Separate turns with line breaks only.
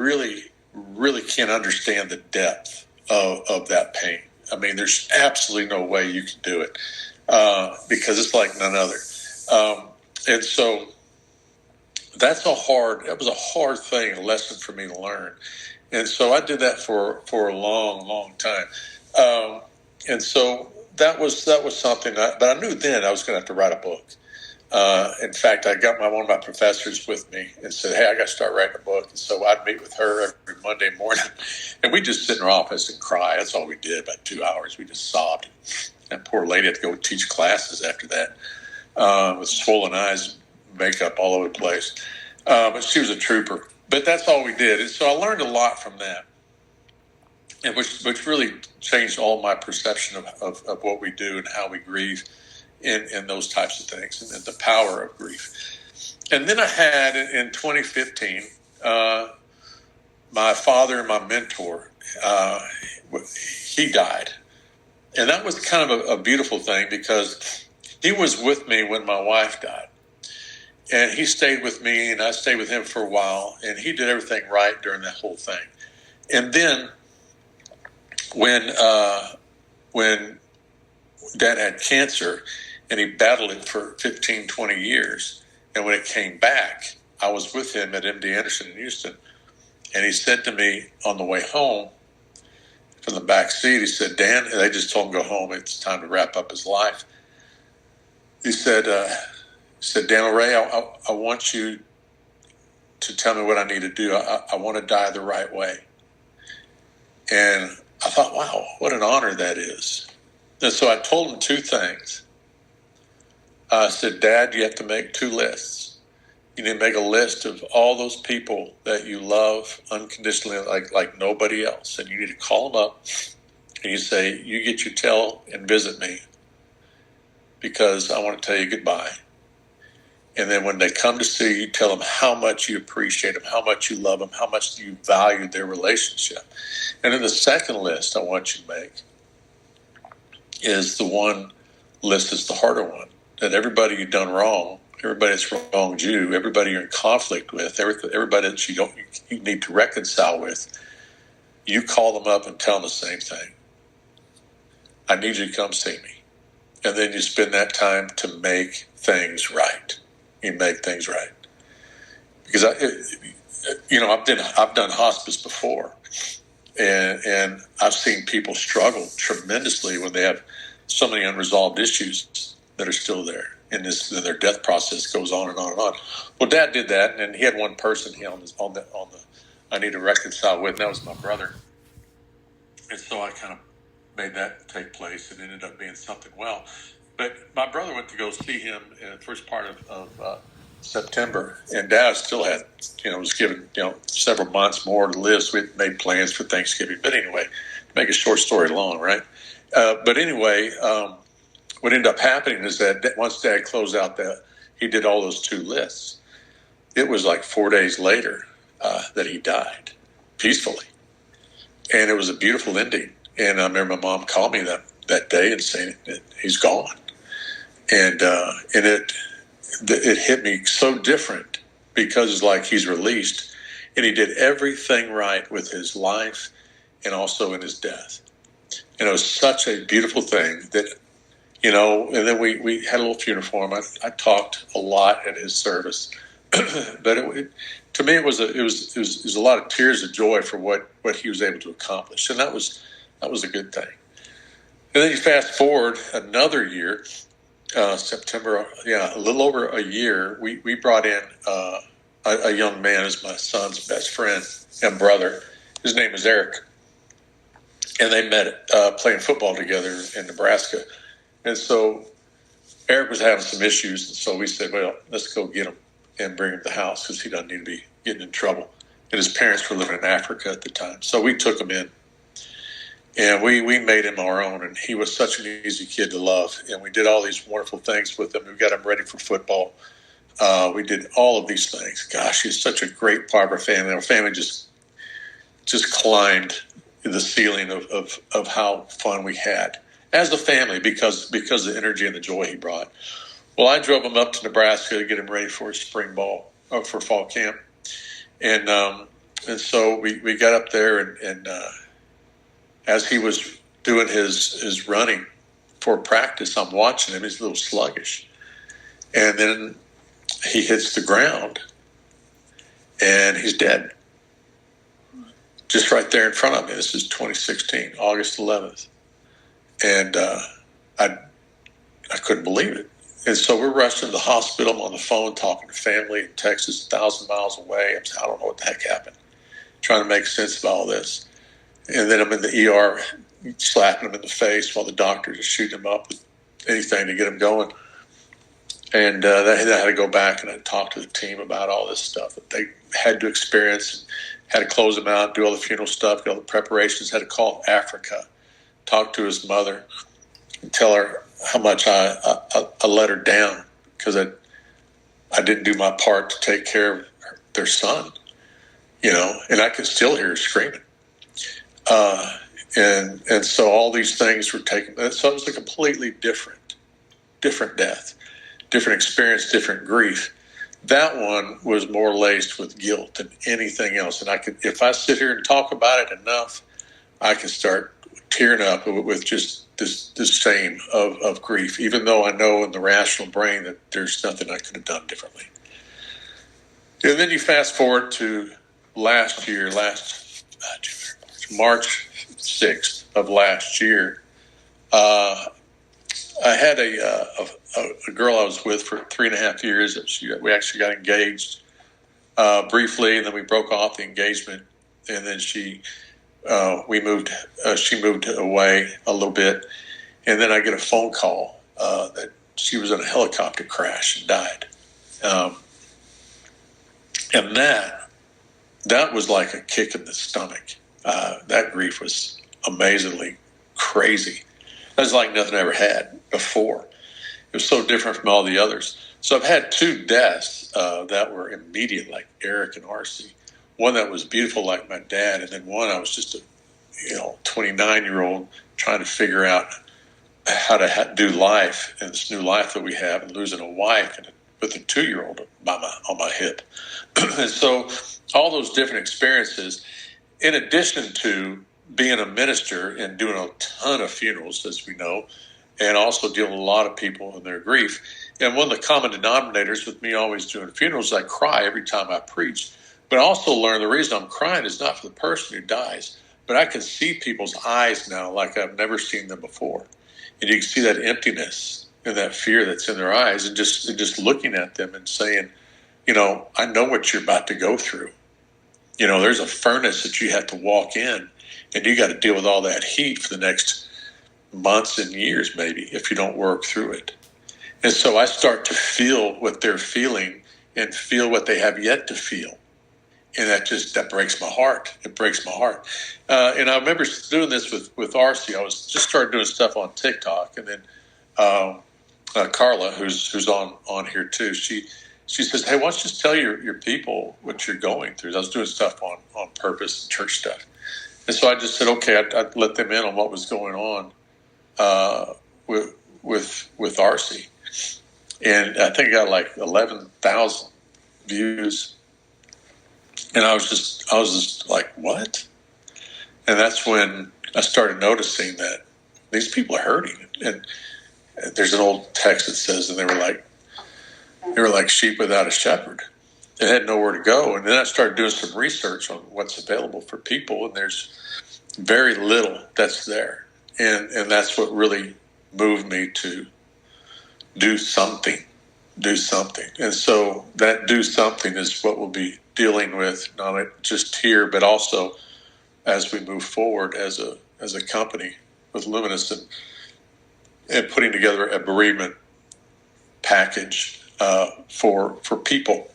really can't understand the depth of that pain. I mean, there's absolutely no way you can do it because it's like none other. And so that was a hard thing, a lesson for me to learn. And so I did that for a long time. And so that was something, but I knew then I was going to have to write a book. In fact, I got one of my professors with me and said, hey, I got to start writing a book. And so I'd meet with her every Monday morning, and we'd just sit in her office and cry. That's all we did, about 2 hours. We just sobbed. That poor lady had to go teach classes after that with swollen eyes, makeup all over the place. But she was a trooper. But that's all we did. And so I learned a lot from that, and which really changed all my perception of what we do and how we grieve in those types of things and the power of grief. And then I had, in 2015, my father and my mentor, he died. And that was kind of a beautiful thing because he was with me when my wife died. And he stayed with me, and I stayed with him for a while, and he did everything right during that whole thing. And then when Dad had cancer, and he battled it for 15, 20 years, and when it came back, I was with him at MD Anderson in Houston, and he said to me on the way home from the back seat, he said, Dan, and they just told him to go home, it's time to wrap up his life. He said, Dan O'Ray, I want you to tell me what I need to do. I want to die the right way. And I thought, wow, what an honor that is. And so I told him two things. I said, Dad, you have to make two lists. You need to make a list of all those people that you love unconditionally, like nobody else. And you need to call them up and you say, you get your tail and visit me because I want to tell you goodbye. And then when they come to see you, tell them how much you appreciate them, how much you love them, how much you value their relationship. And then the second list I want you to make is the one list is the harder one, that everybody you've done wrong, everybody that's wronged you, everybody you're in conflict with, everybody that you need to reconcile with, you call them up and tell them the same thing. I need you to come see me. And then you spend that time to make things right. You make things right. Because I've done hospice before, and I've seen people struggle tremendously when they have so many unresolved issues that are still there, and their death process goes on and on and on. Well, Dad did that, and he had one person on the I need to reconcile with, and that was my brother. And so I kind of made that take place, and ended up being something well. But my brother went to go see him in the first part of September, and Dad still had, was given, several months more to live. So we made plans for Thanksgiving. But anyway, to make a short story long, right? But anyway, what ended up happening is that once Dad closed out he did all those two lists. It was like 4 days later that he died peacefully, and it was a beautiful ending. And I remember my mom called me that day and saying he's gone. And it hit me so different because it's like he's released, and he did everything right with his life and also in his death. And it was such a beautiful thing that, and then we had a little funeral for him. I talked a lot at his service, but to me it was a lot of tears of joy for what he was able to accomplish, and that was a good thing. And then you fast forward another year. September, a little over a year, we brought in a young man as my son's best friend and brother. His name is Eric. And they met playing football together in Nebraska. And so Eric was having some issues, and so we said, well, let's go get him and bring him to the house because he doesn't need to be getting in trouble. And his parents were living in Africa at the time. So we took him in. And we made him our own, and he was such an easy kid to love. And we did all these wonderful things with him. We got him ready for football. We did all of these things. Gosh, he's such a great part of our family. Our family just climbed the ceiling of how fun we had as a family because of the energy and the joy he brought. Well, I drove him up to Nebraska to get him ready for his spring ball, for fall camp. And And so we got up there, and as he was doing his running for practice, I'm watching him. He's a little sluggish. And then he hits the ground, and he's dead. Just right there in front of me. This is 2016, August 11th. And I couldn't believe it. And so we're rushing to the hospital. I'm on the phone talking to family in Texas, 1,000 miles away. I don't know what the heck happened. Trying to make sense of all this. And then I'm in the ER slapping him in the face while the doctors are shooting him up with anything to get him going. And I had to go back and I talked to the team about all this stuff that they had to experience. Had to close him out, do all the funeral stuff, get all the preparations. Had to call Africa, talk to his mother, and tell her how much I let her down because I didn't do my part to take care of their son, and I could still hear her screaming. And so all these things were taken. So it was a completely different death, different experience, different grief. That one was more laced with guilt than anything else. And if I sit here and talk about it enough, I can start tearing up with just this shame of grief, even though I know in the rational brain that there's nothing I could have done differently. And then you fast forward to March 6th of last year. I had a girl I was with for 3.5 years. We actually got engaged briefly, and then we broke off the engagement. And then she moved away a little bit, and then I get a phone call that she was in a helicopter crash and died. And that was like a kick in the stomach. That grief was amazingly crazy. That's like nothing I ever had before. It was so different from all the others. So I've had 2 deaths that were immediate, like Eric and RC. One that was beautiful, like my dad, and then one I was just a 29-year-old trying to figure out how to do life in this new life that we have, and losing a wife with a 2-year-old on my hip. And so all those different experiences, in addition to being a minister and doing a ton of funerals, as we know, and also dealing with a lot of people in their grief. And one of the common denominators with me always doing funerals is I cry every time I preach. But I also learned the reason I'm crying is not for the person who dies, but I can see people's eyes now like I've never seen them before. And you can see that emptiness and that fear that's in their eyes, and just looking at them and saying, I know what you're about to go through. There's a furnace that you have to walk in, and you got to deal with all that heat for the next months and years, maybe, if you don't work through it. And so I start to feel what they're feeling and feel what they have yet to feel. And that breaks my heart. It breaks my heart. And I remember doing this with RC. I was just started doing stuff on TikTok. And then Carla, who's on here too, she says, hey, why don't you just tell your people what you're going through? I was doing stuff on purpose and church stuff. And so I just said, okay, I'd let them in on what was going on with RC. And I think I got like 11,000 views. And I was just like, what? And that's when I started noticing that these people are hurting. And there's an old text that says, and they were like sheep without a shepherd. They had nowhere to go. And then I started doing some research on what's available for people, and there's very little that's there. And that's what really moved me to do something. And so that do something is what we'll be dealing with, not just here, but also as we move forward as a company with Luminous and putting together a bereavement package for people